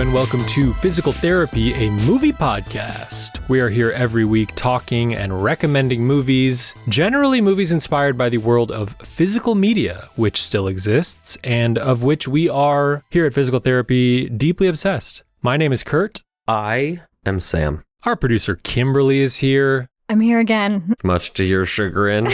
and welcome to Physical Therapy, a movie podcast. We are here every week talking and recommending movies, generally movies inspired by the world of physical media, which still exists, and of which we are, here at Physical Therapy, deeply obsessed. My name is Kurt. I am Sam. Our producer, Kimberly, is here. I'm here again. Much to your chagrin.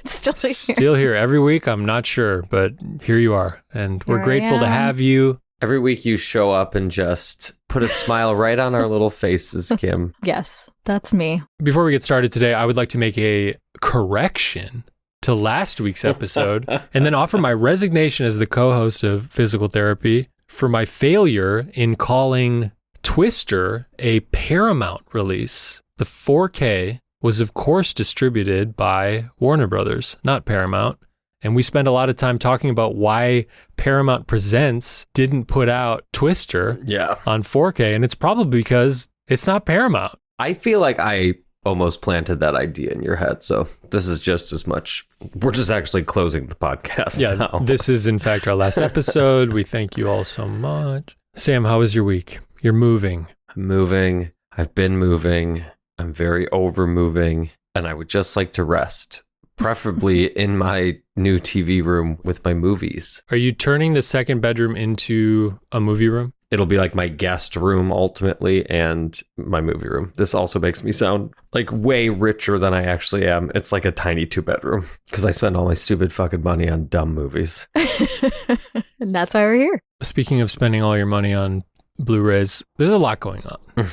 Still here every week. I'm not sure, but here you are. And we're grateful to have you. Every week you show up and just put a smile right on our little faces, Kim. Yes, that's me. Before we get started today, I would like to make a correction to last week's episode and then offer my resignation as the co-host of Physical Therapy for my failure in calling Twister a Paramount release. The 4K was, of course, distributed by Warner Brothers, not Paramount. And we spent a lot of time talking about why Paramount Presents didn't put out Twister on 4K. And it's probably because it's not Paramount. I feel like I almost planted that idea in your head. So this is just as much. We're just actually closing the podcast now. This is, in fact, our last episode. We thank you all so much. Sam, how was your week? You're moving. I'm moving. I've been moving. I'm very over moving. And I would just like to rest. Preferably in my new TV room with my movies. Are you turning the second bedroom into a movie room? It'll be like my guest room ultimately and my movie room. This also makes me sound like way richer than I actually am. It's like a tiny 2-bedroom because I spend all my stupid fucking money on dumb movies. And that's why we're here. Speaking of spending all your money on Blu-rays, there's a lot going on.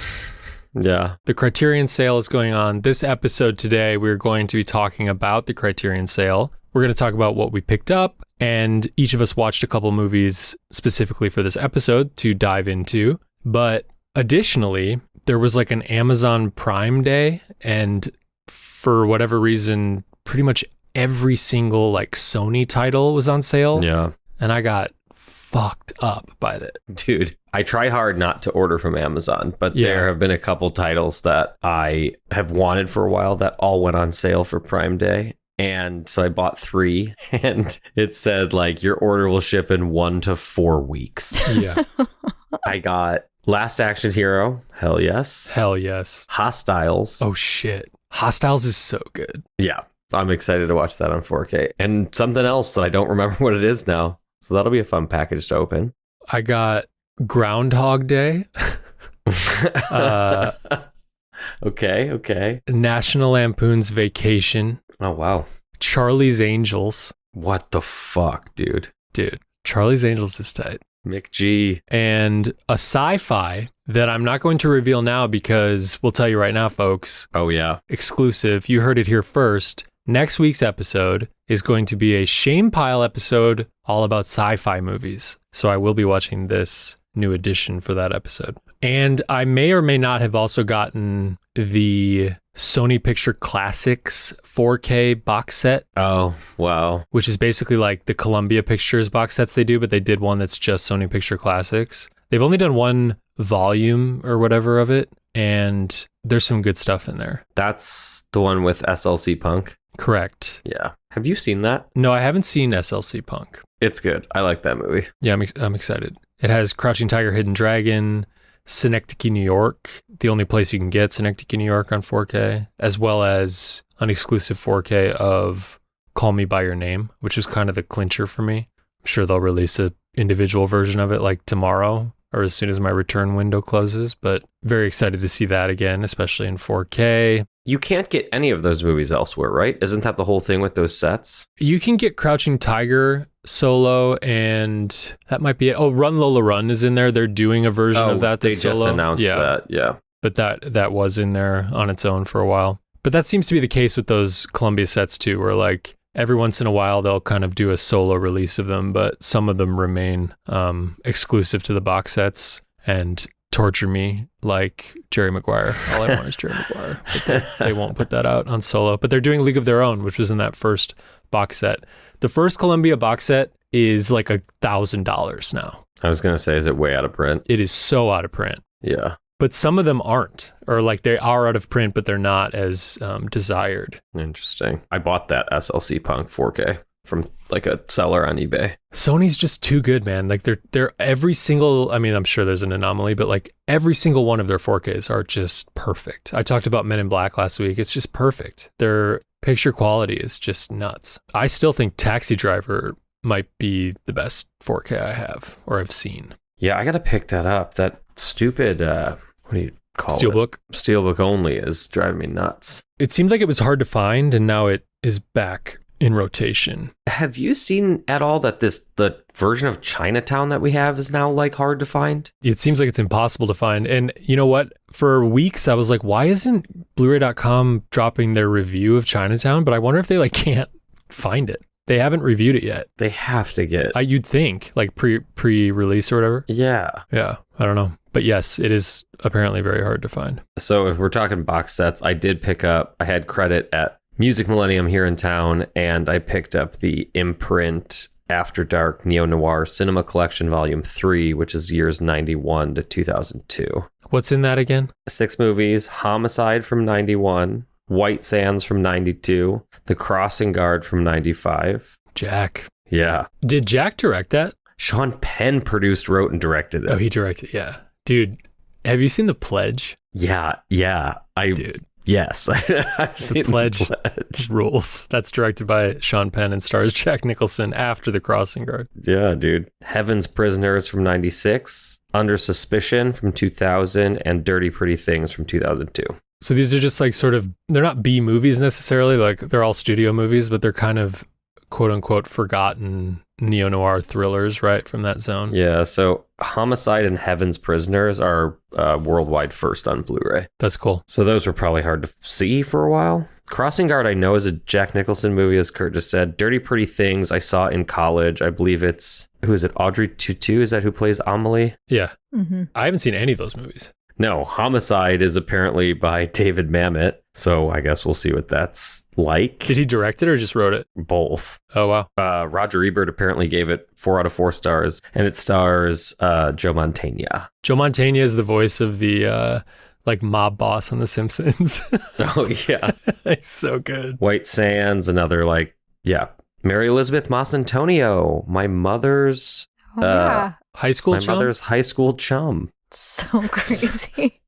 Yeah. The Criterion Sale is going on. This episode today, we're going to be talking about the Criterion Sale. We're going to talk about what we picked up, and each of us watched a couple movies specifically for this episode to dive into. But additionally, there was like an Amazon Prime Day, and for whatever reason, pretty much every single like Sony title was on sale. Yeah. And I got fucked up by that. Dude, I try hard not to order from Amazon, but there have been a couple titles that I have wanted for a while that all went on sale for Prime Day. And so I bought 3 and it said like your order will ship in 1 to 4 weeks. Yeah. I got Last Action Hero. Hell yes. Hell yes. Hostiles. Oh shit. Hostiles is so good. Yeah. I'm excited to watch that on 4K. And something else that I don't remember what it is now. So that'll be a fun package to open. I got Groundhog Day. Okay. National Lampoon's Vacation. Oh, wow. Charlie's Angels. What the fuck, dude? Dude, Charlie's Angels is tight. Mick G. And a sci-fi that I'm not going to reveal now because we'll tell you right now, folks. Oh, yeah. Exclusive. You heard it here first. Next week's episode is going to be a shame pile episode all about sci-fi movies. So I will be watching this new edition for that episode. And I may or may not have also gotten the Sony Picture Classics 4K box set. Oh, wow. Which is basically like the Columbia Pictures box sets they do, but they did one that's just Sony Picture Classics. They've only done one volume or whatever of it, and there's some good stuff in there. That's the one with SLC Punk? Correct. Yeah. Have you seen that? No, I haven't seen SLC Punk. It's good. I like that movie. Yeah, I'm excited. It has Crouching Tiger, Hidden Dragon, Synecdoche, New York, the only place you can get Synecdoche, New York on 4K, as well as an exclusive 4K of Call Me By Your Name, which is kind of the clincher for me. I'm sure they'll release an individual version of it like tomorrow or as soon as my return window closes, but very excited to see that again, especially in 4K. You can't get any of those movies elsewhere, right? Isn't that the whole thing with those sets? You can get Crouching Tiger solo, and that might be it. Oh, Run Lola Run is in there. They're doing a version of that. They just announced that, yeah. But that was in there on its own for a while. But that seems to be the case with those Columbia sets too, where like every once in a while they'll kind of do a solo release of them, but some of them remain exclusive to the box sets and torture me like Jerry Maguire. All I want is Jerry Maguire. But they won't put that out on solo. But they're doing League of Their Own, which was in that first box set. The first Columbia box set is like $1,000 now. I was going to say, is it way out of print? It is so out of print. Yeah. But some of them aren't, or like they are out of print, but they're not as desired. Interesting. I bought that SLC Punk 4K. from like a seller on eBay. Sony's just too good, man. Like they're every single, I mean, I'm sure there's an anomaly, but like every single one of their 4Ks are just perfect. I talked about Men in Black last week. It's just perfect. Their picture quality is just nuts. I still think Taxi Driver might be the best 4K I have or have seen. Yeah, I got to pick that up. That stupid, what do you call Steelbook? it? Steelbook only is driving me nuts. It seemed like it was hard to find, and now it is back in rotation. Have you seen at all that the version of Chinatown that we have is now like hard to find? It seems like it's impossible to find. And you know what? For weeks, I was like, why isn't Blu-ray.com dropping their review of Chinatown? But I wonder if they like can't find it. They haven't reviewed it yet. They have to get. You'd think, like pre-release or whatever. Yeah. Yeah, I don't know. But yes, it is apparently very hard to find. So if we're talking box sets, I did pick up, I had credit at Music Millennium here in town, and I picked up the Imprint After Dark Neo-Noir Cinema Collection Volume 3, which is years 91 to 2002. What's in that again? 6 movies: Homicide from 91, White Sands from 92, The Crossing Guard from 95. Jack. Yeah. Did Jack direct that? Sean Penn produced, wrote, and directed it. Oh, he directed, yeah. Dude, have you seen The Pledge? Yeah. Dude. Yes. I've seen The Pledge rules. That's directed by Sean Penn and stars Jack Nicholson after The Crossing Guard. Yeah, dude. Heaven's Prisoners from 96, Under Suspicion from 2000, and Dirty Pretty Things from 2002. So these are just like sort of, they're not B movies necessarily, like they're all studio movies, but they're kind of quote unquote forgotten neo-noir thrillers, right, from that zone. Yeah, so Homicide and Heaven's Prisoners are worldwide first on Blu-ray. That's cool. So those were probably hard to see for a while. Crossing Guard, I know, is a Jack Nicholson movie, as Kurt just said. Dirty Pretty Things, I saw in college. I believe it's, who is it, Audrey Tautou? Is that who plays Amelie? Yeah. Mm-hmm. I haven't seen any of those movies. No, Homicide is apparently by David Mamet, so I guess we'll see what that's like. Did he direct it or just wrote it? Both. Oh, wow. Roger Ebert apparently gave it 4 out of 4 stars, and it stars Joe Mantegna. Joe Mantegna is the voice of the like mob boss on The Simpsons. Oh, yeah. He's so good. White Sands, another Mary Elizabeth Masantonio, my mother's High school my chum? mother's high school chum. So crazy.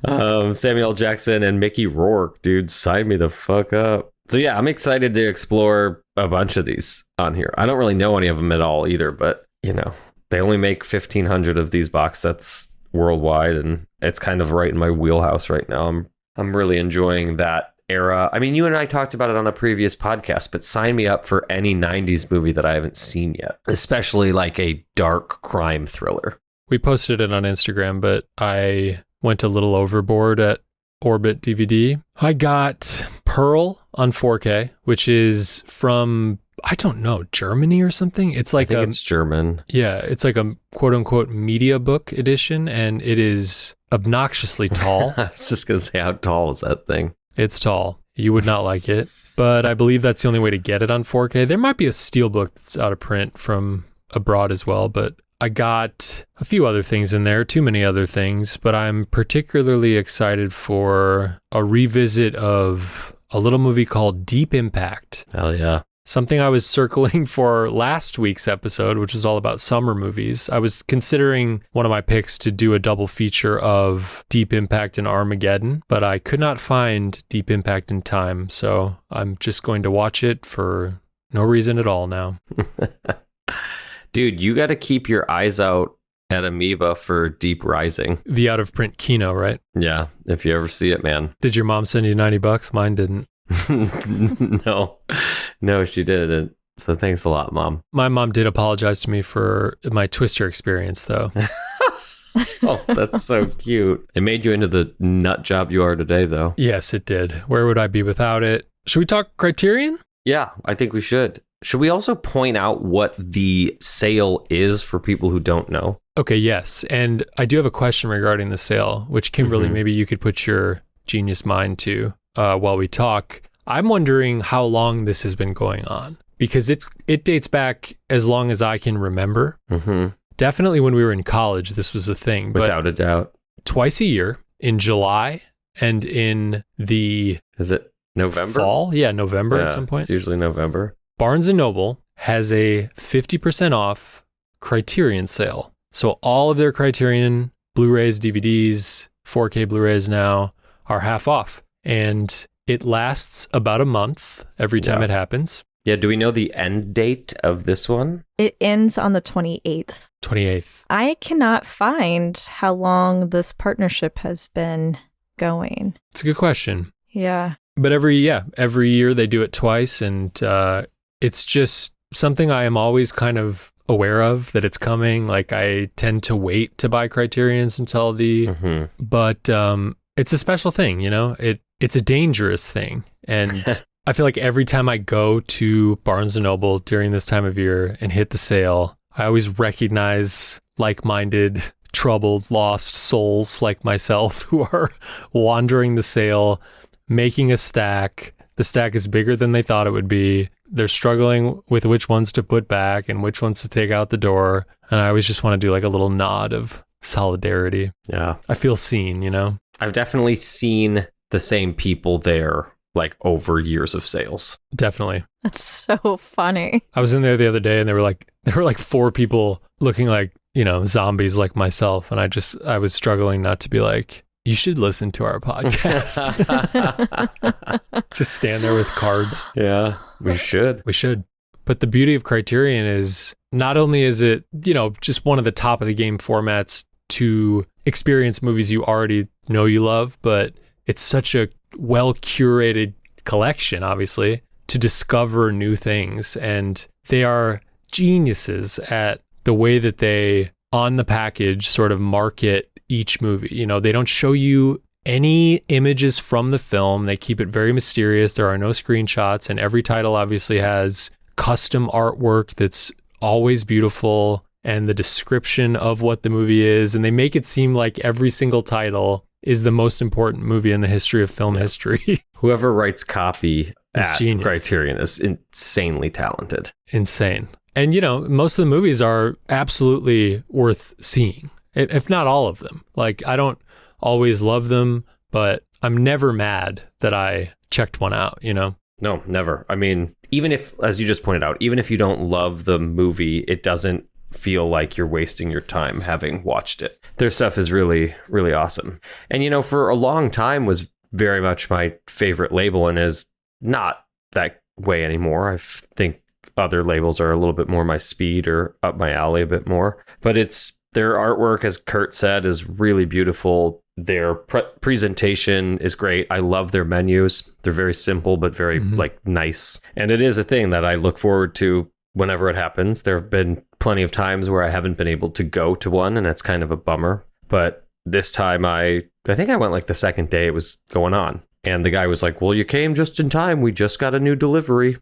Samuel L. Jackson and Mickey Rourke, dude, sign me the fuck up. So yeah, I'm excited to explore a bunch of these on here. I don't really know any of them at all either, but you know, they only make 1,500 of these box sets worldwide, and it's kind of right in my wheelhouse right now. I'm really enjoying that era. I mean, you and I talked about it on a previous podcast, but sign me up for any 90s movie that I haven't seen yet, especially like a dark crime thriller. We posted it on Instagram, but I went a little overboard at Orbit DVD. I got Pearl on 4K, which is from, I don't know, Germany or something. It's like it's German. Yeah, it's like a quote unquote media book edition, and it is obnoxiously tall. I was just gonna say, how tall is that thing? It's tall. You would not like it, but I believe that's the only way to get it on 4K. There might be a steelbook that's out of print from abroad as well, but I got a few other things in there, too many other things, but I'm particularly excited for a revisit of a little movie called Deep Impact. Hell yeah. Something I was circling for last week's episode, which was all about summer movies. I was considering one of my picks to do a double feature of Deep Impact and Armageddon, but I could not find Deep Impact in time, so I'm just going to watch it for no reason at all now. Dude, you got to keep your eyes out at Amoeba for Deep Rising. The out-of-print Kino, right? Yeah, if you ever see it, man. Did your mom send you $90? Mine didn't. No, she didn't. So thanks a lot, Mom. My mom did apologize to me for my Twister experience, though. Oh, that's so cute. It made you into the nut job you are today, though. Yes, it did. Where would I be without it? Should we talk Criterion? Yeah, I think we should. Should we also point out what the sale is for people who don't know? Okay, yes. And I do have a question regarding the sale, which Kimberly, maybe you could put your genius mind to while we talk. I'm wondering how long this has been going on, because it dates back as long as I can remember. Mm-hmm. Definitely when we were in college, this was a thing. Without a doubt. Twice a year, in July and in the... Is it November? Fall? Yeah, November at some point. It's usually November. Barnes & Noble has a 50% off Criterion Sale. So all of their Criterion Blu-rays, DVDs, 4K Blu-rays now are half off. And it lasts about a month every time it happens. Yeah, do we know the end date of this one? It ends on the 28th. 28th. I cannot find how long this partnership has been going. It's a good question. Yeah. But every year they do it twice, and it's just something I am always kind of aware of that it's coming. Like, I tend to wait to buy Criterions until but it's a special thing, you know? It's a dangerous thing. And I feel like every time I go to Barnes & Noble during this time of year and hit the sale, I always recognize like-minded, troubled, lost souls like myself who are wandering the sale, making a stack. The stack is bigger than they thought it would be. They're struggling with which ones to put back and which ones to take out the door. And I always just want to do like a little nod of solidarity. Yeah. I feel seen, you know? I've definitely seen the same people there like over years of sales. Definitely. That's so funny. I was in there the other day and there were like 4 people looking like, you know, zombies like myself. And I was struggling not to be like, you should listen to our podcast. Just stand there with cards. Yeah, we should. We should. But the beauty of Criterion is not only is it, you know, just one of the top of the game formats to experience movies you already know you love, but it's such a well curated collection, obviously, to discover new things. And they are geniuses at the way that they, on the package, sort of market each movie. You know, they don't show you any images from the film. They keep it very mysterious. There are no screenshots, and every title obviously has custom artwork that's always beautiful and the description of what the movie is. And they make it seem like every single title is the most important movie in the history of film history. Whoever writes copy at genius. Criterion is insanely talented. Insane. And, you know, most of the movies are absolutely worth seeing, if not all of them. Like, I don't always love them, but I'm never mad that I checked one out, you know? No, never. I mean, even if, as you just pointed out, even if you don't love the movie, it doesn't feel like you're wasting your time having watched it. Their stuff is really, really awesome. And, you know, for a long time was very much my favorite label and is not that way anymore. I think other labels are a little bit more my speed or up my alley a bit more. But it's their artwork, as Kurt said, is really beautiful. Their presentation is great. I love their menus. They're very simple, but very like nice. And it is a thing that I look forward to whenever it happens. There have been plenty of times where I haven't been able to go to one, and that's kind of a bummer. But this time I think I went like the second day it was going on. And the guy was like, well, you came just in time. We just got a new delivery.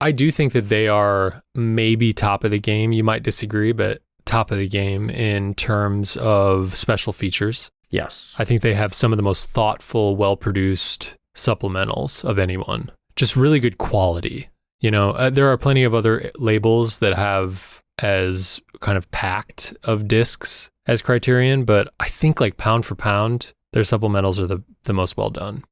I do think that they are maybe top of the game. You might disagree, but top of the game in terms of special features. Yes. I think they have some of the most thoughtful, well-produced supplementals of anyone. Just really good quality. You know, there are plenty of other labels that have as kind of packed of discs as Criterion, but I think like pound for pound, their supplementals are the most well done.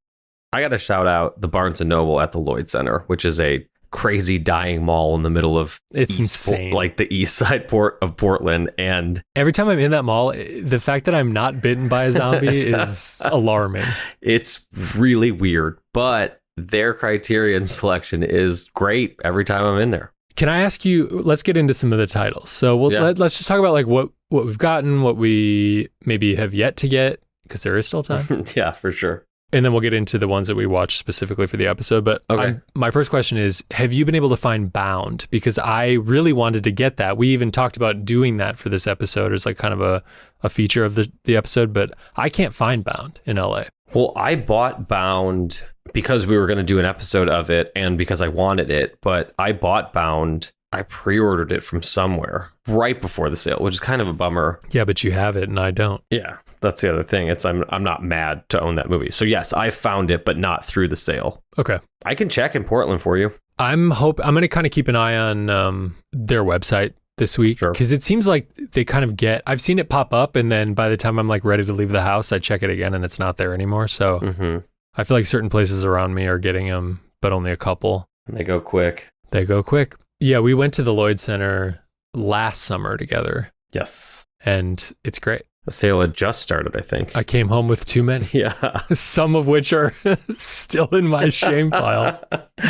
I got to shout out the Barnes & Noble at the Lloyd Center, which is a crazy dying mall in the middle of insane. Like the east side port of Portland. And every time I'm in that mall, the fact that I'm not bitten by a zombie is alarming. It's really weird, but their Criterion selection is great every time I'm in there. Can I ask you, let's get into some of the titles. So let's just talk about like what we've gotten, what we maybe have yet to get, because there is still time. Yeah, for sure. And then we'll get into the ones that we watched specifically for the episode. But okay. My first question is, have you been able to find Bound? Because I really wanted to get that. We even talked about doing that for this episode as like kind of a feature of the episode, but I can't find Bound in LA. Well, I bought Bound because we were going to do an episode of it and because I wanted it, but I bought Bound. I pre-ordered it from somewhere right before the sale, which is kind of a bummer. Yeah, but you have it and I don't. Yeah, that's the other thing. I'm not mad to own that movie. So yes, I found it, but not through the sale. Okay. I can check in Portland for you. I'm going to kind of keep an eye on their website this week, because it seems like they kind of I've seen it pop up, and then by the time I'm like ready to leave the house, I check it again and it's not there anymore. So I feel like certain places around me are getting them, but only a couple. And they go quick. They go quick. Yeah, we went to the Lloyd Center last summer together, Yes. and it's great. The sale had just started, I think. I came home with too many, Yeah. some of which are still in my shame pile.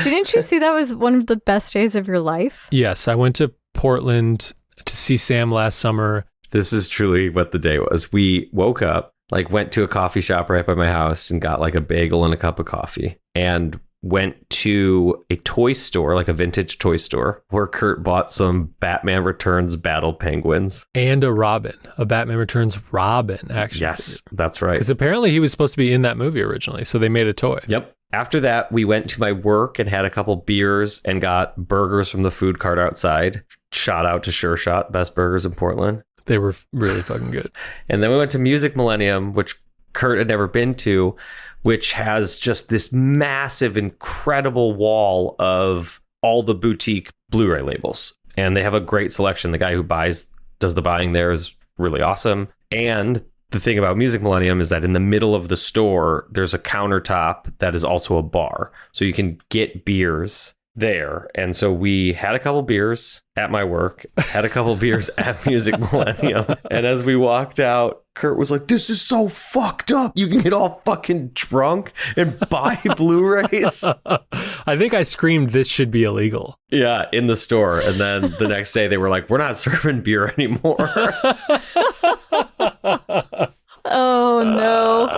Didn't you see that was one of the best days of your life? Yes, I went to Portland to see Sam last summer. This is truly what the day was. We woke up, like went to a coffee shop right by my house and got like a bagel and a cup of coffee, and went to a toy store, like a vintage toy store, where Kurt bought some Batman Returns Battle Penguins. And a Batman Returns Robin, actually. Yes, that's right. Because apparently he was supposed to be in that movie originally, so they made a toy. Yep. After that, we went to my work and had a couple beers and got burgers from the food cart outside. Shout out to Sure Shot, best burgers in Portland. They were really fucking good. And then we went to Music Millennium, which Kurt had never been to, which has just this massive, incredible wall of all the boutique Blu-ray labels. And they have a great selection. The guy who does the buying there is really awesome. And the thing about Music Millennium is that in the middle of the store, there's a countertop that is also a bar. So you can get beers there. And so we had a couple beers at my work, had a couple beers at Music Millennium. And as we walked out, Kurt was like, "This is so fucked up. You can get all fucking drunk and buy Blu-rays." I think I screamed, "This should be illegal." Yeah, in the store. And then the next day they were like, "We're not serving beer anymore." Oh, no.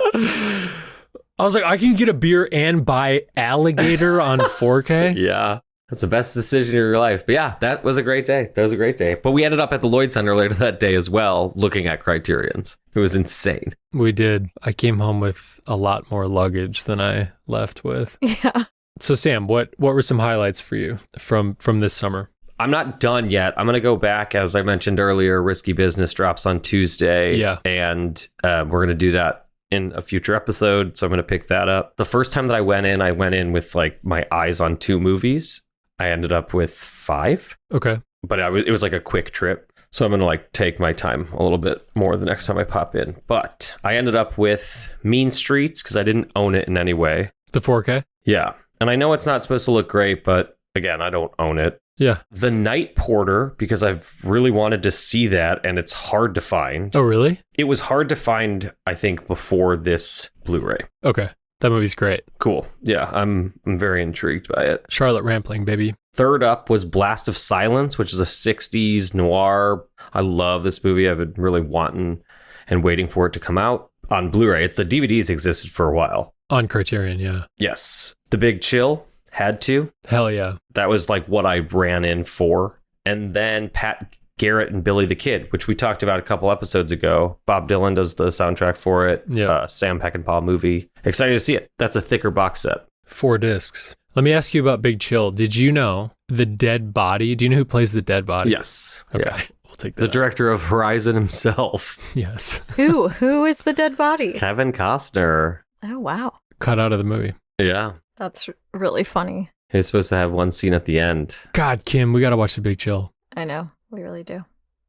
I was like, I can get a beer and buy Alligator on 4K? Yeah. That's the best decision of your life. But yeah, that was a great day. That was a great day. But we ended up at the Lloyd Center later that day as well, looking at Criterions. It was insane. We did. I came home with a lot more luggage than I left with. Yeah. So Sam, what were some highlights for you from this summer? I'm not done yet. I'm going to go back. As I mentioned earlier, Risky Business drops on Tuesday. Yeah. And we're going to do that in a future episode. So I'm going to pick that up. The first time that I went in with like my eyes on 2 movies. I ended up with 5. Okay. But it was like a quick trip. So I'm going to like take my time a little bit more the next time I pop in. But I ended up with Mean Streets because I didn't own it in any way. The 4K? Yeah. And I know it's not supposed to look great, but again, I don't own it. Yeah. The Night Porter, because I've really wanted to see that and it's hard to find. Oh, really? It was hard to find, I think, before this Blu-ray. Okay. That movie's great. Cool. Yeah, I'm very intrigued by it. Charlotte Rampling, baby. Third up was Blast of Silence, which is a 60s noir. I love this movie. I've been really wanting and waiting for it to come out on Blu-ray. The DVDs existed for a while. On Criterion, yeah. Yes. The Big Chill, had to. Hell yeah. That was like what I ran in for. And then Pat Garrett and Billy the Kid, which we talked about a couple episodes ago. Bob Dylan does the soundtrack for it. Yeah. Sam Peckinpah movie. Excited to see it. That's a thicker box set. 4 discs. Let me ask you about Big Chill. Did you know the dead body? Do you know who plays the dead body? Yes. Okay. Yeah. We'll take that. The director of Horizon himself. Yes. Who is the dead body? Kevin Costner. Oh, wow. Cut out of the movie. Yeah. That's really funny. He was supposed to have one scene at the end. God, Kim, we got to watch The Big Chill. I know. We really do.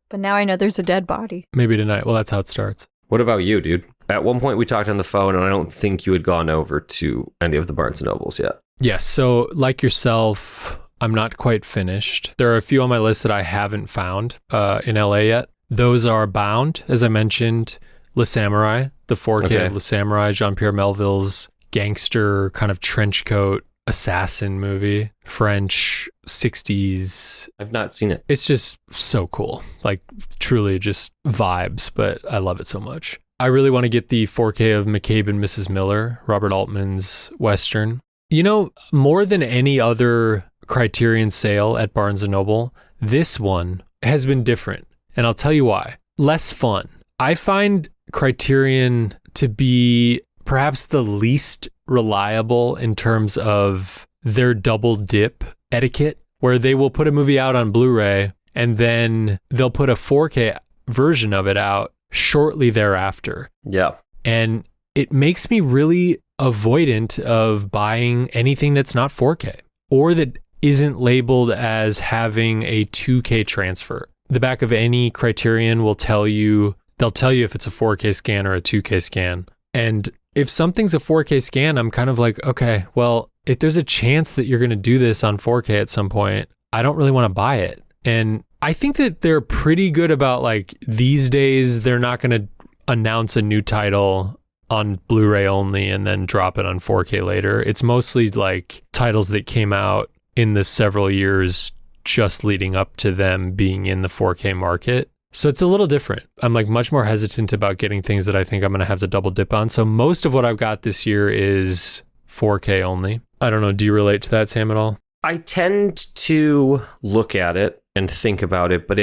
But now I know there's a dead body. Maybe tonight. Well, that's how it starts. What about you, dude? At one point we talked on the phone and I don't think you had gone over to any of the Barnes & Nobles yet. Yes. So like yourself, I'm not quite finished. There are a few on my list that I haven't found in LA yet. Those are Bound, as I mentioned, Le Samurai, the 4K of Le Samurai, Jean-Pierre Melville's gangster kind of trench coat assassin movie, French 60s. I've not seen it. It's just so cool. Like truly just vibes, but I love it so much. I really want to get the 4K of McCabe and Mrs. Miller, Robert Altman's Western. You know, more than any other Criterion sale at Barnes & Noble, this one has been different. And I'll tell you why. Less fun. I find Criterion to be perhaps the least reliable in terms of their double dip etiquette, where they will put a movie out on Blu-ray and then they'll put a 4K version of it out shortly thereafter. Yeah. And it makes me really avoidant of buying anything that's not 4K or that isn't labeled as having a 2K transfer. The back of any Criterion will tell you, they'll tell you if it's a 4K scan or a 2K scan. And if something's a 4K scan, I'm kind of like, okay, well, if there's a chance that you're going to do this on 4K at some point, I don't really want to buy it. And I think that they're pretty good about like these days, they're not going to announce a new title on Blu-ray only and then drop it on 4K later. It's mostly like titles that came out in the several years just leading up to them being in the 4K market. So it's a little different. I'm like much more hesitant about getting things that I think I'm going to have to double dip on. So most of what I've got this year is 4K only. I don't know. Do you relate to that, Sam, at all? I tend to look at it and think about it, but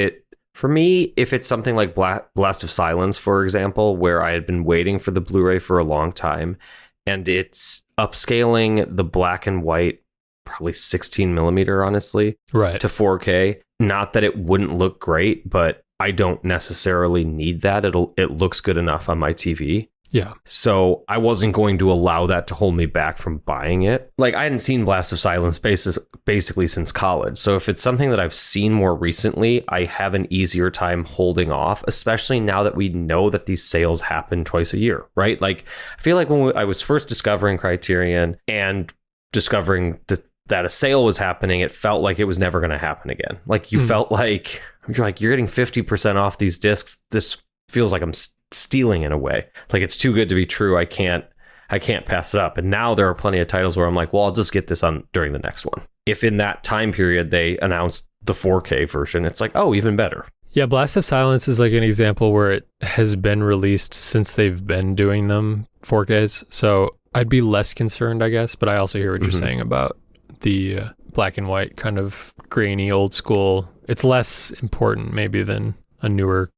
for me, if it's something like Blast of Silence, for example, where I had been waiting for the Blu-ray for a long time, and it's upscaling the black and white, probably 16 millimeter, honestly, right, to 4K. Not that it wouldn't look great, but I don't necessarily need that. It looks good enough on my TV. Yeah. So I wasn't going to allow that to hold me back from buying it. Like, I hadn't seen Blast of Silence basically since college. So if it's something that I've seen more recently, I have an easier time holding off, especially now that we know that these sales happen twice a year, right? Like, I feel like when I was first discovering Criterion and discovering that a sale was happening, it felt like it was never going to happen again. Like, you felt like you're getting 50% off these discs. This feels like I'm stealing in a way. Like, it's too good to be true. I can't pass it up. And now there are plenty of titles where I'm like, well, I'll just get this on during the next one. If in that time period they announced the 4K version, it's like, oh, even better. Yeah, Blast of Silence is like an example where it has been released since they've been doing them 4Ks. So I'd be less concerned, I guess. But I also hear what you're saying about the black and white kind of grainy old school. It's less important maybe than a newer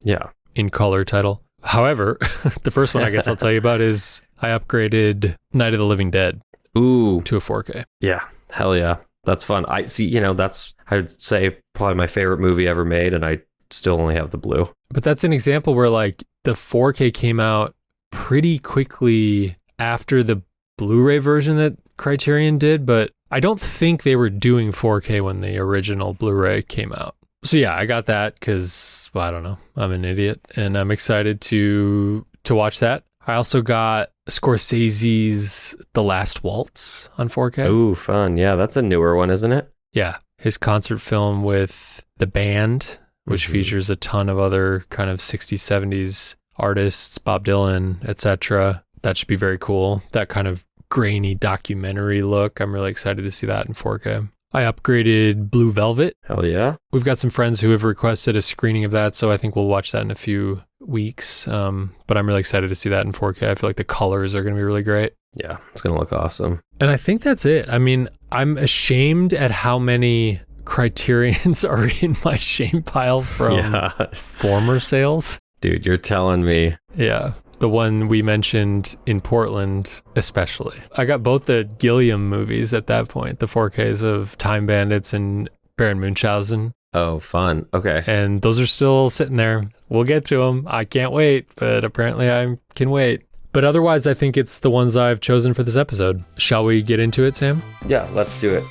in color title. However, the first one I guess I'll tell you about is I upgraded Night of the Living Dead to a 4K. Yeah, hell yeah. That's fun. I see, that's, I would say, probably my favorite movie ever made, and I still only have the blue. But that's an example where like the 4K came out pretty quickly after the Blu-ray version that Criterion did, but I don't think they were doing 4K when the original Blu-ray came out. So yeah, I got that because, well, I don't know, I'm an idiot, and I'm excited to watch that. I also got Scorsese's The Last Waltz on 4K. Ooh, fun. Yeah, that's a newer one, isn't it? Yeah, his concert film with the band, which features a ton of other kind of 60s, 70s artists, Bob Dylan, etc. That should be very cool. That kind of grainy documentary look. I'm really excited to see that in 4K. I upgraded Blue Velvet. Hell yeah. We've got some friends who have requested a screening of that, so I think we'll watch that in a few weeks. But I'm really excited to see that in 4K. I feel like the colors are going to be really great. Yeah, it's going to look awesome. And I think that's it. I mean, I'm ashamed at how many Criterions are in my shame pile from former sales. Dude, you're telling me. Yeah. The one we mentioned in Portland, especially. I got both the Gilliam movies at that point, the 4Ks of Time Bandits and Baron Munchausen. Oh, fun. Okay. And those are still sitting there. We'll get to them. I can't wait, but apparently I can wait. But otherwise, I think it's the ones I've chosen for this episode. Shall we get into it, Sam? Yeah, let's do it.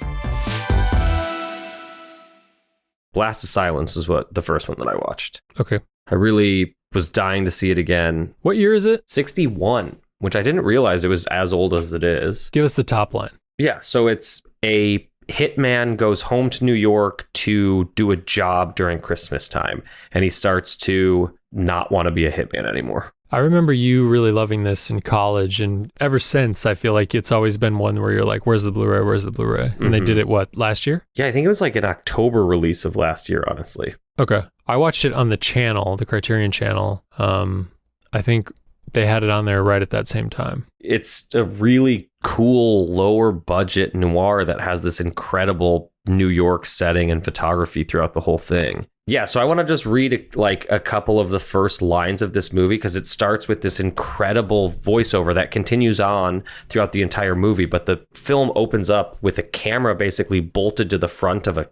Blast of Silence is what the first one that I watched. Okay. I really was dying to see it again. What year is it? 61, which I didn't realize it was as old as it is. Give us the top line. Yeah, so it's a hitman goes home to New York to do a job during Christmas time, and he starts to not want to be a hitman anymore. I remember you really loving this in college, and ever since, I feel like it's always been one where you're like, where's the Blu-ray? Where's the Blu-ray? And they did it, last year? Yeah, I think it was like an October release of last year, honestly. Okay. I watched it on the channel, the Criterion channel. I think they had it on there right at that same time. It's a really cool, lower budget noir that has this incredible New York setting and photography throughout the whole thing. Yeah, so I want to just read a couple of the first lines of this movie because it starts with this incredible voiceover that continues on throughout the entire movie. But the film opens up with a camera basically bolted to the front of a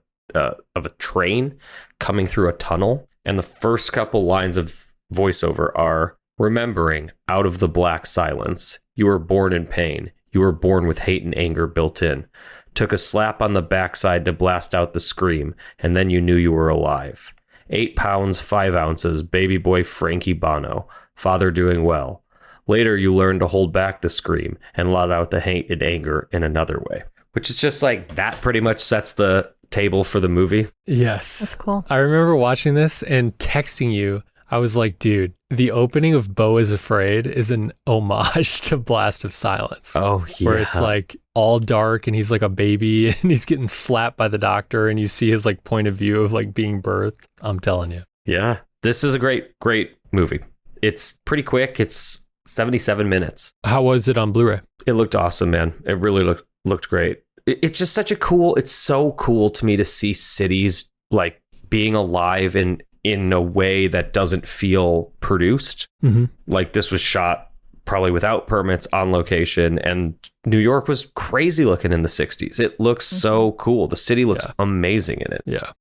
train coming through a tunnel. And the first couple lines of voiceover are, remembering out of the black silence, you were born in pain. You were born with hate and anger built in. Took a slap on the backside to blast out the scream, and then you knew you were alive. 8 pounds, 5 ounces, baby boy Frankie Bono, father doing well. Later, you learned to hold back the scream and let out the hate and anger in another way. which is just like that pretty much sets the table for the movie. Yes. That's cool. I remember watching this and texting you. I was like, dude, the opening of Beau is Afraid is an homage to Blast of Silence. Oh, yeah. Where it's like all dark and he's like a baby and he's getting slapped by the doctor and you see his like point of view of like being birthed. I'm telling you. Yeah. This is a great movie. It's pretty quick. It's 77 minutes. How was it on Blu-ray? It looked awesome, man. It really looked great. It's just such a cool, it's so cool to me to see cities like being alive in a way that doesn't feel produced. Mm-hmm. Like this was shot probably without permits on location, and New York was crazy looking in the 60s. It looks so cool. The city looks amazing in it. Yeah.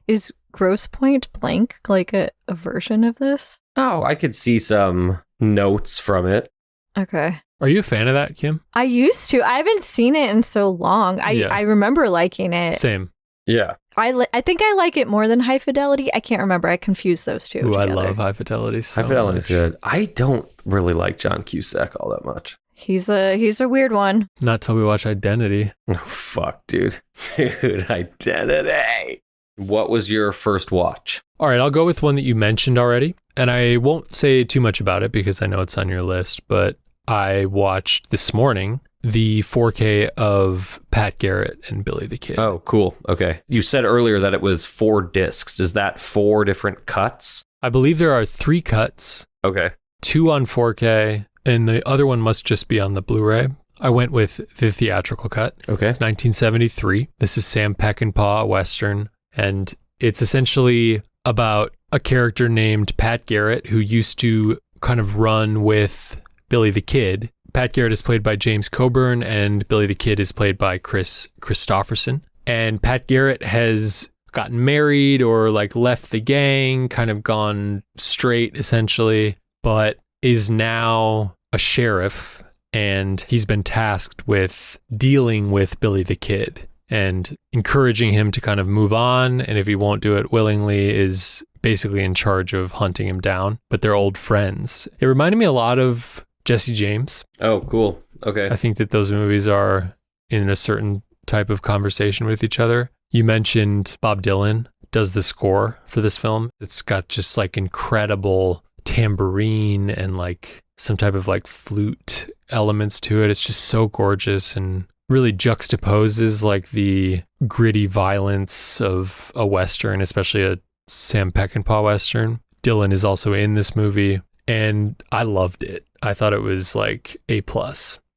Is Grosse Pointe Blank like a version of this? Oh, I could see some notes from it. Okay. Are you a fan of that, Kim? I used to. I haven't seen it in so long. I remember liking it. Same. Yeah. I think I like it more than High Fidelity. I can't remember. I confuse those two. Ooh, together. I love High Fidelity so High Fidelity is much. good. I don't really like John Cusack all that much. He's a weird one. Not till we watch Identity. Oh, fuck, dude. Dude, Identity. What was your first watch? All right, I'll go with one that you mentioned already. And I won't say too much about it because I know it's on your list, but I watched this morning the 4K of Pat Garrett and Billy the Kid. Oh, cool. Okay. You said earlier that it was 4 discs. Is that 4 different cuts? I believe there are 3 cuts. Okay. 2 on 4K, and the other one must just be on the Blu-ray. I went with the theatrical cut. Okay. It's 1973. This is Sam Peckinpah, a Western, and it's essentially about a character named Pat Garrett who used to kind of run with Billy the Kid. Pat Garrett is played by James Coburn, and Billy the Kid is played by Chris Christopherson. And Pat Garrett has gotten married or like left the gang, kind of gone straight essentially, but is now a sheriff, and he's been tasked with dealing with Billy the Kid and encouraging him to kind of move on, and if he won't do it willingly is basically in charge of hunting him down. But they're old friends. It reminded me a lot of Jesse James. Oh, cool. Okay. I think that those movies are in a certain type of conversation with each other. You mentioned Bob Dylan does the score for this film. It's got just like incredible tambourine and like some type of like flute elements to it. It's just so gorgeous and really juxtaposes like the gritty violence of a Western, especially a Sam Peckinpah Western. Dylan is also in this movie, and I loved it. I thought it was like A+,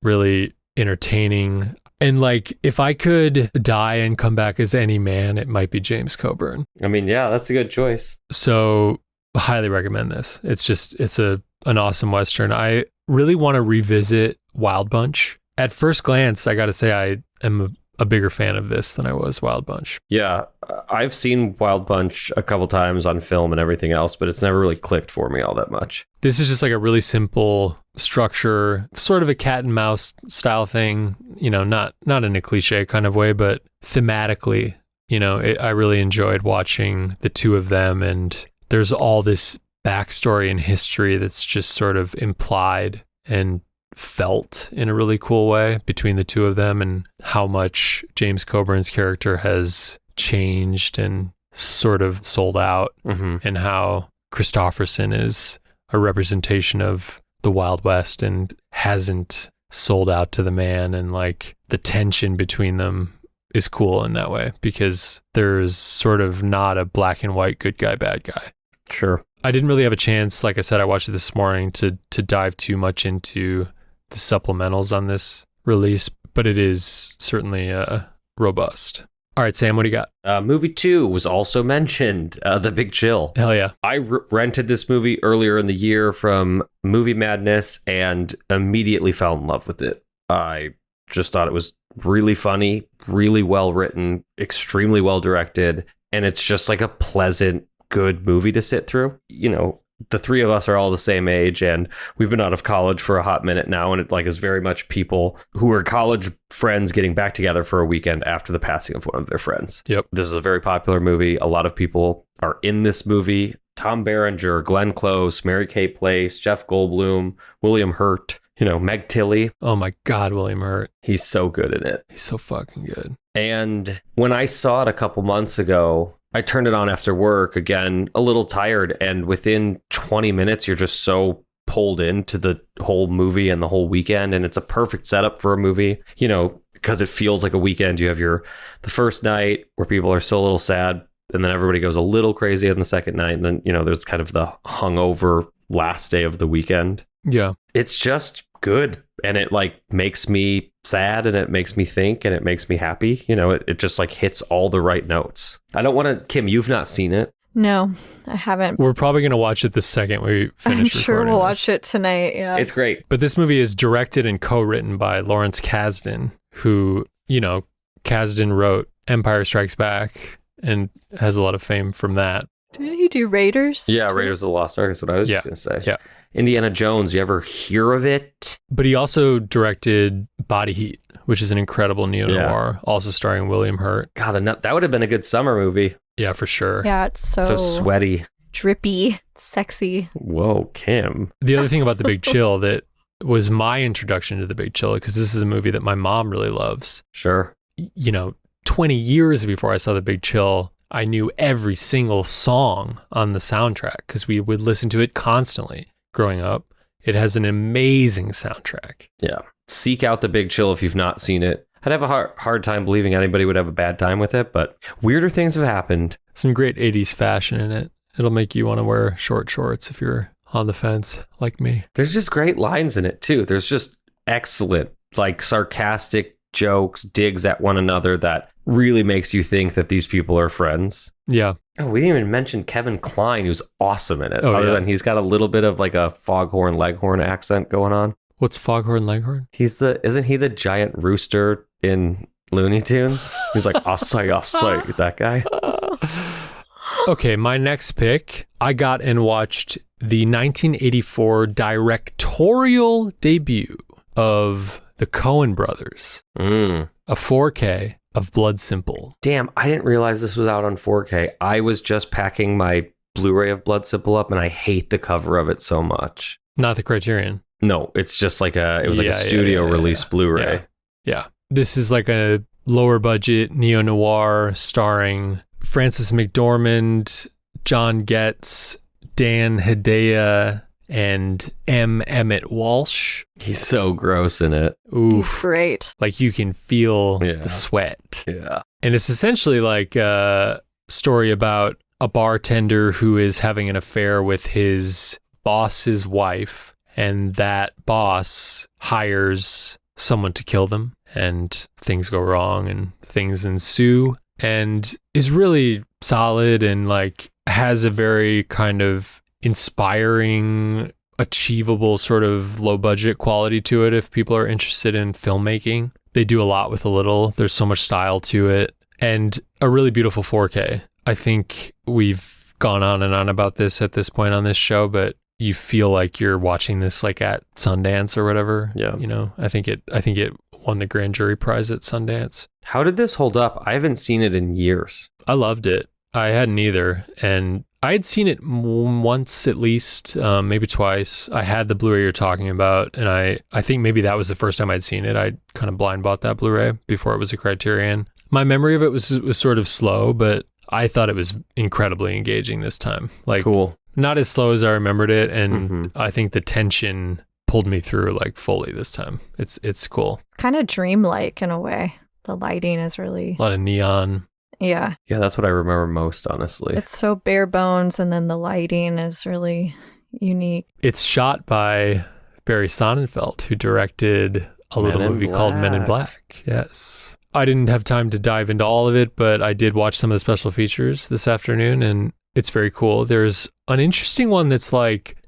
really entertaining. And like, if I could die and come back as any man, it might be James Coburn. I mean, yeah, that's a good choice. So highly recommend this. It's an awesome Western. I really want to revisit Wild Bunch. At first glance, I got to say I am a bigger fan of this than I was Wild Bunch. Yeah, I've seen Wild Bunch a couple times on film and everything else, but it's never really clicked for me all that much. This is just like a really simple structure, sort of a cat and mouse style thing, you know, not in a cliche kind of way, but thematically, you know, I really enjoyed watching the two of them, and there's all this backstory and history that's just sort of implied and felt in a really cool way between the two of them, and how much James Coburn's character has changed and sort of sold out, and how Christopherson is a representation of the Wild West and hasn't sold out to the man, and like the tension between them is cool in that way because there's sort of not a black and white good guy, bad guy. Sure. I didn't really have a chance, like I said, I watched it this morning to dive too much into the supplementals on this release, but it is certainly robust. All right, Sam, what do you got? Movie 2 was also mentioned, The Big Chill. Hell yeah. I rented this movie earlier in the year from Movie Madness and immediately fell in love with it. I just thought it was really funny, really well written, extremely well directed, and it's just like a pleasant, good movie to sit through. You know, the three of us are all the same age, and we've been out of college for a hot minute now, and it like is very much people who are college friends getting back together for a weekend after the passing of one of their friends. Yep. This is a very popular movie. A lot of people are in this movie. Tom Berenger, Glenn Close, Mary Kay Place, Jeff Goldblum, William Hurt. Meg Tilly. Oh my God, William Hurt. He's so good in it. He's so fucking good. And when I saw it a couple months ago, I turned it on after work, again, a little tired. And within 20 minutes, you're just so pulled into the whole movie and the whole weekend. And it's a perfect setup for a movie, because it feels like a weekend. You have the first night where people are still a little sad, and then everybody goes a little crazy on the second night. And then, there's kind of the hungover last day of the weekend. Yeah. It's just good. And it makes me sad, and it makes me think, and it makes me happy. It just hits all the right notes. I don't want to, Kim, you've not seen it. No, I haven't. We're probably going to watch it the second we finish I'm sure recording we'll this. watch it tonight. Yeah. It's great. But this movie is directed and co-written by Lawrence Kasdan, who, Kasdan wrote Empire Strikes Back and has a lot of fame from that. Didn't he do Raiders? Yeah, Raiders of the Lost Ark is what I was just going to say. Yeah. Indiana Jones, you ever hear of it? But he also directed Body Heat, which is an incredible neo-noir, also starring William Hurt. God, that would have been a good summer movie. Yeah, for sure. Yeah, it's So sweaty. drippy, sexy. Whoa, Kim. The other thing about The Big Chill that was my introduction to The Big Chill, because this is a movie that my mom really loves. Sure. 20 years before I saw The Big Chill, I knew every single song on the soundtrack because we would listen to it constantly growing up. It has an amazing soundtrack. Yeah. Seek out The Big Chill if you've not seen it. I'd have a hard time believing anybody would have a bad time with it, but weirder things have happened. Some great 80s fashion in it. It'll make you want to wear short shorts if you're on the fence like me. There's just great lines in it, too. There's just excellent, sarcastic jokes, digs at one another that really makes you think that these people are friends. Yeah. Oh, we didn't even mention Kevin Kline, who's awesome in it. Oh, other yeah. than he's got a little bit of a foghorn leghorn accent going on. What's Foghorn Leghorn? Isn't he the giant rooster in Looney Tunes? He's like, I say, that guy. Okay, my next pick, I got and watched the 1984 directorial debut of the Coen brothers, a 4K of Blood Simple. Damn, I didn't realize this was out on 4K. I was just packing my Blu-ray of Blood Simple up, and I hate the cover of it so much. Not the Criterion. No, it's just a studio release Blu-ray. Yeah. This is a lower budget neo-noir starring Frances McDormand, John Getz, Dan Hedaya, and M. Emmett Walsh. He's so gross in it. Oof. He's great. You can feel the sweat. Yeah. And it's essentially a story about a bartender who is having an affair with his boss's wife, and that boss hires someone to kill them, and things go wrong and things ensue, and is really solid and has a very kind of inspiring, achievable sort of low budget quality to it if people are interested in filmmaking. They do a lot with a little. There's so much style to it, and a really beautiful 4K. I think we've gone on and on about this at this point on this show, but you feel like you're watching this at Sundance or whatever. Yeah. I think it won the grand jury prize at Sundance. How did this hold up? I haven't seen it in years. I loved it. I hadn't either. And I had seen it once at least, maybe twice. I had the Blu-ray you're talking about, and I think maybe that was the first time I'd seen it. I kind of blind bought that Blu-ray before it was a Criterion. My memory of it was sort of slow, but I thought it was incredibly engaging this time. Cool. Not as slow as I remembered it, and I think the tension pulled me through fully this time. It's cool. It's kind of dreamlike in a way. The lighting is really... A lot of neon. Yeah. Yeah, that's what I remember most, honestly. It's so bare bones, and then the lighting is really unique. It's shot by Barry Sonnenfeld, who directed a little movie called Men in Black. Yes. I didn't have time to dive into all of it, but I did watch some of the special features this afternoon, and it's very cool. There's an interesting one that's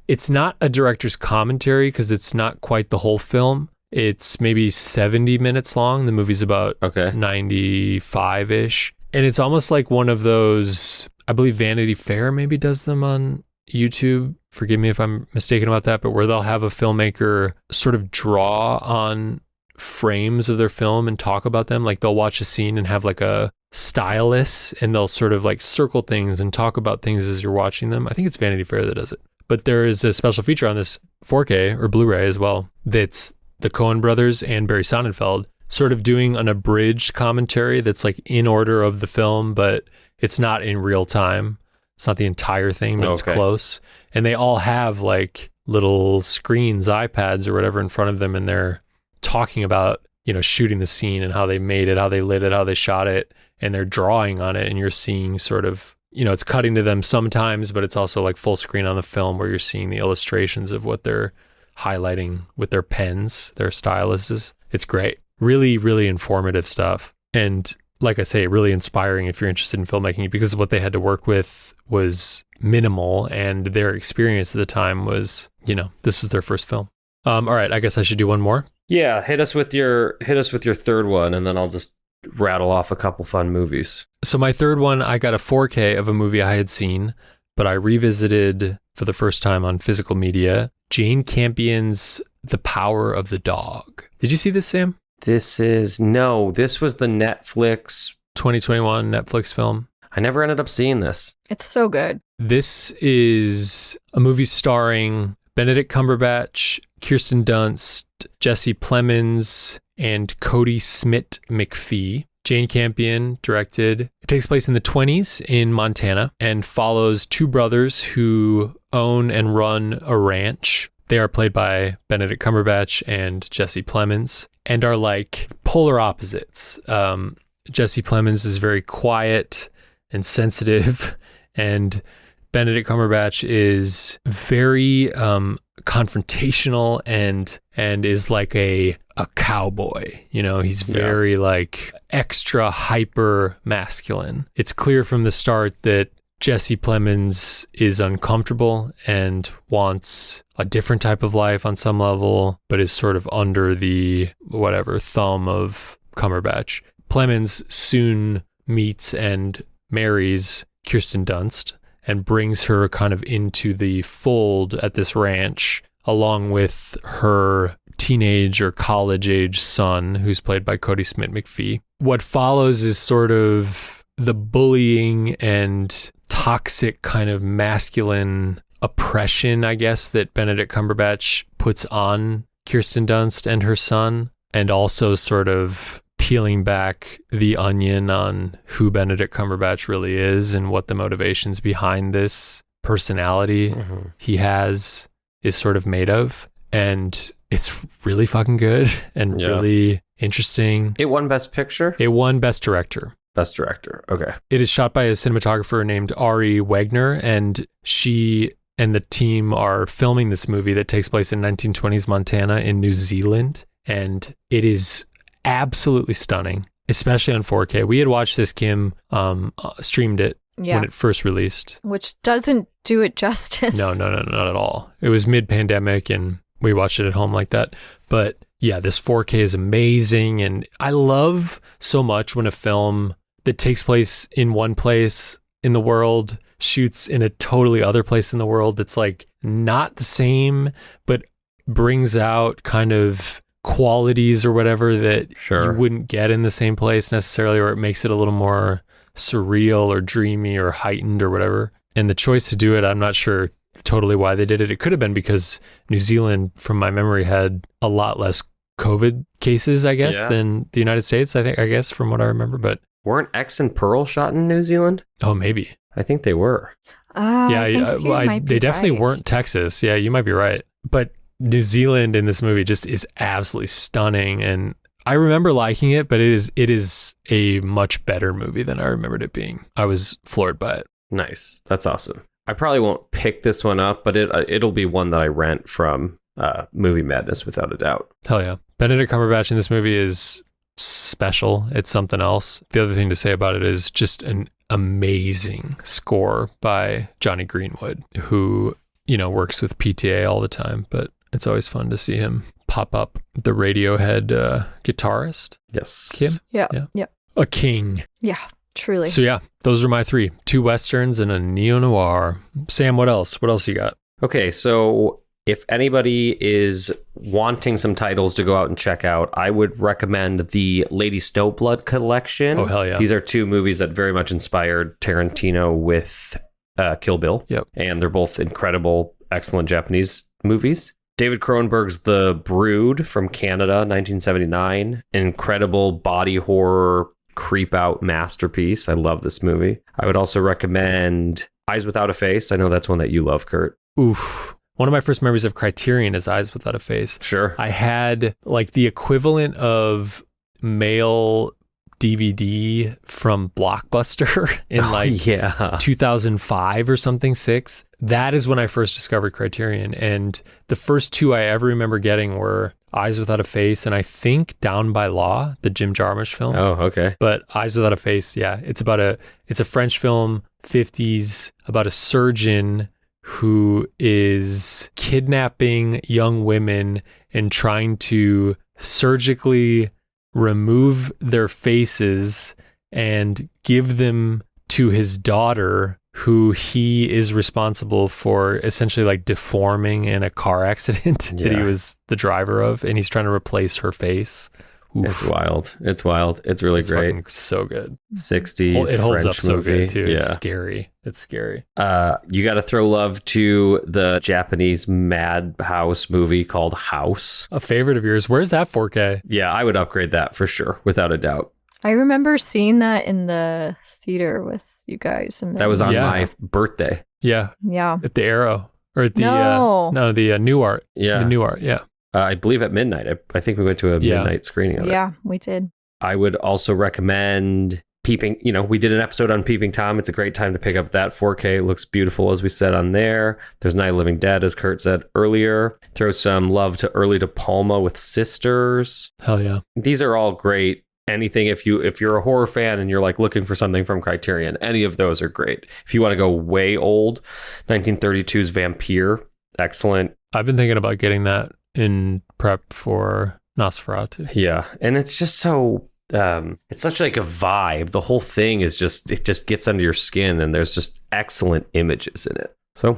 it's not a director's commentary because it's not quite the whole film. It's maybe 70 minutes long. The movie's about 95-ish. And it's almost like one of those, I believe Vanity Fair maybe does them on YouTube. Forgive me if I'm mistaken about that, but where they'll have a filmmaker sort of draw on frames of their film and talk about them. They'll watch a scene and have a stylist, and they'll sort of circle things and talk about things as you're watching them. I think it's Vanity Fair that does it. But there is a special feature on this 4K or Blu-ray as well that's the Coen brothers and Barry Sonnenfeld sort of doing an abridged commentary that's like in order of the film, but it's not in real time. It's not the entire thing, but it's close. And they all have like little screens, iPads or whatever in front of them, and they're talking about, you know, shooting the scene and how they made it, how they lit it, how they shot it, and they're drawing on it, and you're seeing sort of, you know, it's cutting to them sometimes, but it's also like full screen on the film where you're seeing the illustrations of what they're highlighting with their pens, their styluses. It's great. Really, really informative stuff. And like I say, really inspiring if you're interested in filmmaking, because what they had to work with was minimal, and their experience at the time was, you know, this was their first film. All right, I guess I should do one more. Yeah, hit us with your third one, and then I'll just rattle off a couple fun movies. So my third one, I got a 4K of a movie I had seen, but I revisited for the first time on physical media, Jane Campion's The Power of the Dog. Did you see this, Sam? This was the Netflix 2021 Netflix film. I never ended up seeing this. It's so good. This is a movie starring Benedict Cumberbatch, Kirsten Dunst, Jesse Plemons, and Cody Smith McPhee. Jane Campion directed. It takes place in the 20s in Montana and follows two brothers who own and run a ranch. They are played by Benedict Cumberbatch and Jesse Plemons, and are like polar opposites. Jesse Plemons is very quiet and sensitive, and Benedict Cumberbatch is very confrontational and is like a cowboy. You know, he's very like extra hyper masculine. It's clear from the start that Jesse Plemons is uncomfortable and wants a different type of life on some level, but is sort of under the thumb of Cumberbatch. Plemons soon meets and marries Kirsten Dunst and brings her kind of into the fold at this ranch, along with her teenage or college age son, who's played by Cody Smith McPhee. What follows is sort of the bullying and toxic kind of masculine oppression, I guess, that Benedict Cumberbatch puts on Kirsten Dunst and her son, and also sort of peeling back the onion on who Benedict Cumberbatch really is and what the motivations behind this personality he has is sort of made of. And it's really fucking good and really interesting. It won Best Picture? It won Best Director. Best Director. Okay. It is shot by a cinematographer named Ari Wegner, and she and the team are filming this movie that takes place in 1920s Montana in New Zealand. And it is absolutely stunning, especially on 4K. We had watched this, Kim, streamed it when it first released. Which doesn't do it justice. No, not at all. It was mid-pandemic and we watched it at home like that. But yeah, this 4K is amazing. And I love so much when a film that takes place in one place in the world shoots in a totally other place in the world that's like not the same, but brings out kind of qualities or whatever that you wouldn't get in the same place necessarily, or it makes it a little more surreal or dreamy or heightened or whatever. And the choice to do it, I'm not sure totally why they did it. It could have been because New Zealand, from my memory, had a lot less COVID cases, I guess, than the United States, I guess, from what I remember. But weren't X and Pearl shot in New Zealand? Oh, maybe. I think they were. They definitely weren't Texas. Yeah, you might be right. But New Zealand in this movie just is absolutely stunning, and I remember liking it, but it is a much better movie than I remembered it being. I was floored by it. Nice. That's awesome. I probably won't pick this one up, but it'll be one that I rent from Movie Madness without a doubt. Hell yeah. Benedict Cumberbatch in this movie is special. It's something else. The other thing to say about it is just an amazing score by Johnny Greenwood, who, you know, works with PTA all the time, but it's always fun to see him pop up. The Radiohead guitarist. Yes. Kim? Yeah. A king. Yeah, truly. So yeah, those are my three. 2 Westerns and a neo-noir. Sam, what else? What else you got? Okay, so if anybody is wanting some titles to go out and check out, I would recommend the Lady Snowblood collection. Oh, hell yeah. These are 2 movies that very much inspired Tarantino with Kill Bill. Yep. And they're both incredible. excellent Japanese movies. David Cronenberg's The Brood from Canada, 1979. Incredible body horror creep out masterpiece. I love this movie. I would also recommend Eyes Without a Face. I know that's one that you love, Kurt. Oof. One of my first memories of Criterion is Eyes Without a Face. Sure. I had like the equivalent of male DVD from Blockbuster in 2005 or something, 6. That is when I first discovered Criterion. And the first two I ever remember getting were Eyes Without a Face and I think Down by Law, the Jim Jarmusch film. Oh, okay. But Eyes Without a Face, yeah. It's a French film, 50s, about a surgeon who is kidnapping young women and trying to surgically remove their faces and give them to his daughter, who he is responsible for essentially like deforming in a car accident that he was the driver of, and he's trying to replace her face. Oof. It's wild. It's wild. It's really great. So good. 60s It holds French up so movie. good too. Yeah. It's scary. It's scary. You got to throw love to the Japanese Madhouse movie called House. A favorite of yours. Where's that 4K? Yeah, I would upgrade that for sure, without a doubt. I remember seeing that in the theater with you guys. And That was on my birthday. Yeah. Yeah. At the Arrow. Or at the No. New Art. Yeah. The New Art, yeah. I believe at midnight. I think we went to a midnight screening of it. Yeah, we did. I would also recommend Peeping. We did an episode on Peeping Tom. It's a great time to pick up that 4K. It looks beautiful, as we said on there. There's Night of the Living Dead, as Kurt said earlier. Throw some love to Early De Palma with Sisters. Hell yeah. These are all great. Anything, if you're a horror fan and you're like looking for something from Criterion, any of those are great. If you want to go way old, 1932's Vampire, excellent. I've been thinking about getting that in prep for Nosferatu. Yeah, and it's just so it's such like a vibe. The whole thing is it just gets under your skin, and there's just excellent images in it. So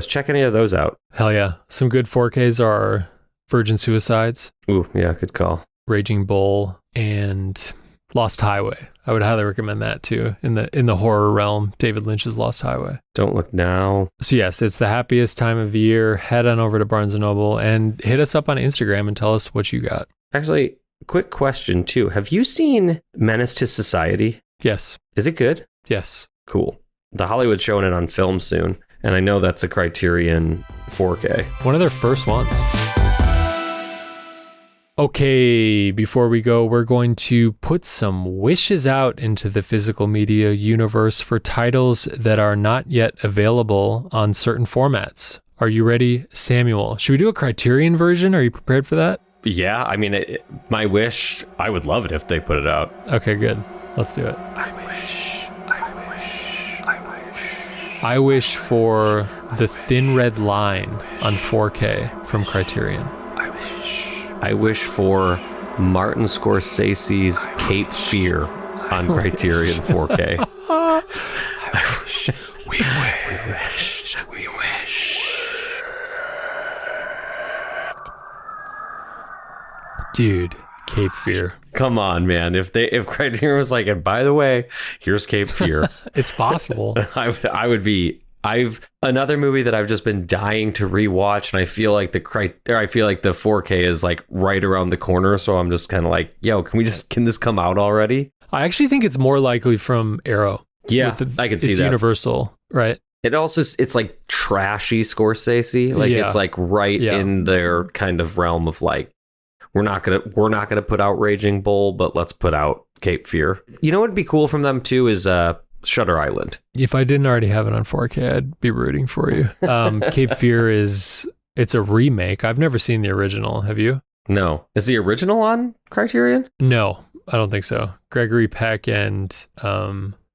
check any of those out. Hell yeah. Some good 4Ks are Virgin Suicides, Ooh, yeah, good call. Raging Bull, and Lost Highway. I would highly recommend that too. In the horror realm, David Lynch's Lost Highway. Don't Look Now. So yes, it's the happiest time of year. Head on over to Barnes & Noble and hit us up on Instagram and tell us what you got. Actually, quick question too. Have you seen Menace to Society? Yes. Is it good? Yes. Cool. The Hollywood's showing it on film soon, and I know that's a Criterion 4K. One of their first ones. Okay, before we go, we're going to put some wishes out into the physical media universe for titles that are not yet available on certain formats. Are you ready, Samuel? Should we do a Criterion version? Are you prepared for that? Yeah, I mean, my wish, I would love it if they put it out. Okay, good. Let's do it. I wish for The Thin Red Line on 4K from Criterion. I wish for Martin Scorsese's Cape Fear on Criterion 4K. We wish. Dude, Cape Fear. Come on, man. If Criterion was like, and by the way, here's Cape Fear. It's possible. I've another movie that I've just been dying to rewatch, and I feel like the 4K is like right around the corner. So I'm just kind of like, yo, can this come out already? I actually think it's more likely from Arrow. Yeah, I can see it's that. Universal, right? It's like trashy Scorsese. Like it's like in their kind of realm of like, we're not gonna put out Raging Bull, but let's put out Cape Fear. You know what'd be cool from them too is Shutter Island. If I didn't already have it on 4K, I'd be rooting for you. Cape Fear it's a remake. I've never seen the original. Have you? No. Is the original on Criterion? No, I don't think so. Gregory Peck and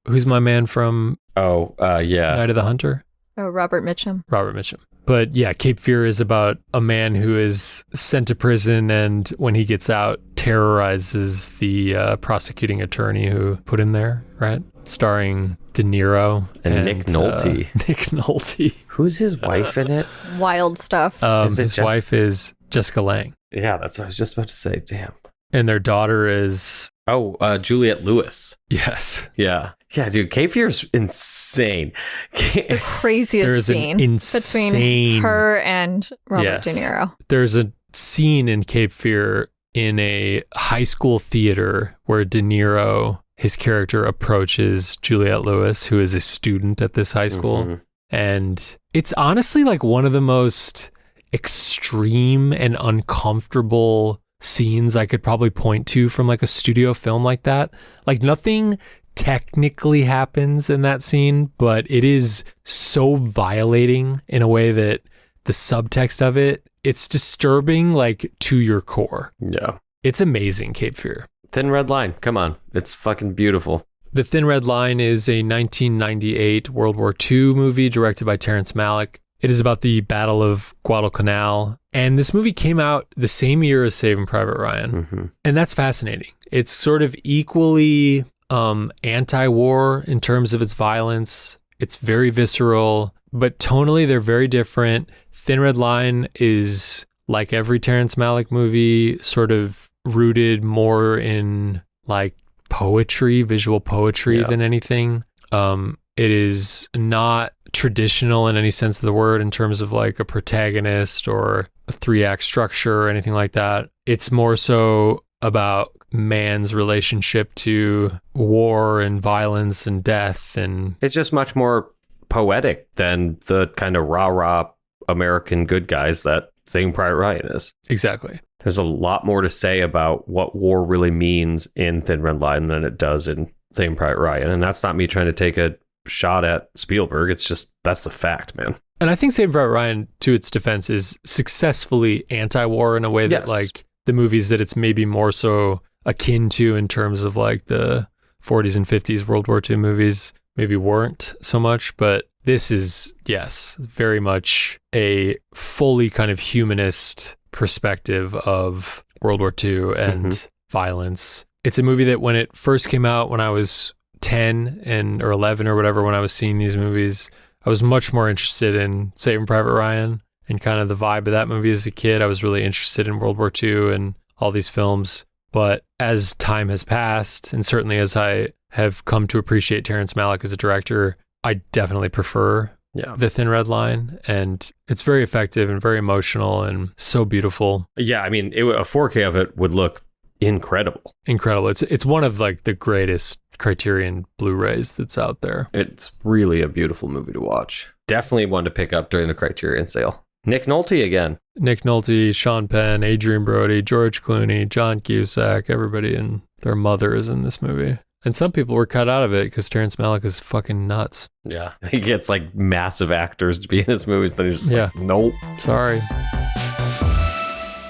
who's my man from Night of the Hunter? Oh, Robert Mitchum. Robert Mitchum. But yeah, Cape Fear is about a man who is sent to prison, and when he gets out, terrorizes the prosecuting attorney who put him there, right? Starring De Niro and Nick Nolte. Nick Nolte. Who's his wife in it? Wild stuff. His wife is Jessica Lange. Yeah, that's what I was just about to say. Damn. And their daughter is... Juliette Lewis. Yes. Yeah. Yeah, dude, Cape Fear's insane. The craziest There's scene between her and Robert De Niro. There's a scene in Cape Fear in a high school theater where De Niro, his character, approaches Juliette Lewis, who is a student at this high school. Mm-hmm. And it's honestly like one of the most extreme and uncomfortable scenes I could probably point to from like a studio film like that. Like nothing technically happens in that scene, but it is so violating in a way that the subtext of it, it's disturbing like to your core. Yeah. It's amazing, Cape Fear. Thin Red Line. Come on. It's fucking beautiful. The Thin Red Line is a 1998 World War II movie directed by Terrence Malick. It is about the Battle of Guadalcanal. And this movie came out the same year as Saving Private Ryan. Mm-hmm. And that's fascinating. It's sort of equally anti-war in terms of its violence. It's very visceral, but tonally they're very different. Thin Red Line is, like every Terrence Malick movie, sort of rooted more in like poetry, visual poetry than anything. It is not traditional in any sense of the word in terms of like a protagonist or a 3-act structure or anything like that. It's more so about man's relationship to war and violence and death, and it's just much more poetic than the kind of rah-rah American good guys that Saving Private Ryan is. Exactly. There's a lot more to say about what war really means in Thin Red Line than it does in Saving Private Ryan, and that's not me trying to take a shot at Spielberg. It's just, that's the fact, man. And I think Saving Private Ryan, to its defense, is successfully anti-war in a way that like the movies that it's maybe more so akin to in terms of like the 40s and 50s World War II movies maybe weren't so much, but this is, yes, very much a fully kind of humanist perspective of World War II and violence. It's a movie that when it first came out, when I was 10 or 11 or whatever, when I was seeing these movies, I was much more interested in Saving Private Ryan and kind of the vibe of that movie as a kid. I was really interested in World War II and all these films. But as time has passed, and certainly as I have come to appreciate Terrence Malick as a director, I definitely prefer The Thin Red Line. And it's very effective and very emotional and so beautiful. Yeah, I mean, a 4K of it would look incredible. Incredible. It's one of like the greatest Criterion Blu-rays that's out there. It's really a beautiful movie to watch. Definitely one to pick up during the Criterion sale. Nick Nolte again. Nick Nolte, Sean Penn, Adrian Brody, George Clooney, John Cusack, everybody and their mother is in this movie. And some people were cut out of it because Terrence Malick is fucking nuts. Yeah. He gets like massive actors to be in his movies. Then he's just like, nope. Sorry.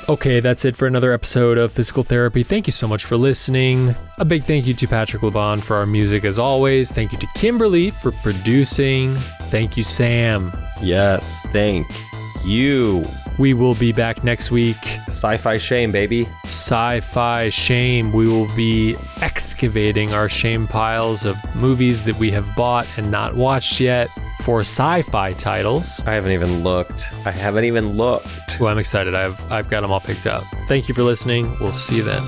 Okay, that's it for another episode of Physical Therapy. Thank you so much for listening. A big thank you to Patrick LeBon for our music as always. Thank you to Kimberly for producing. Thank you, Sam. Yes, thank you. We will be back next week. Sci-fi shame, baby. Sci-fi shame. We will be excavating our shame piles of movies that we have bought and not watched yet for sci-fi titles. I haven't even looked. Well, I'm excited. I've got them all picked out. Thank you for listening. We'll see you then.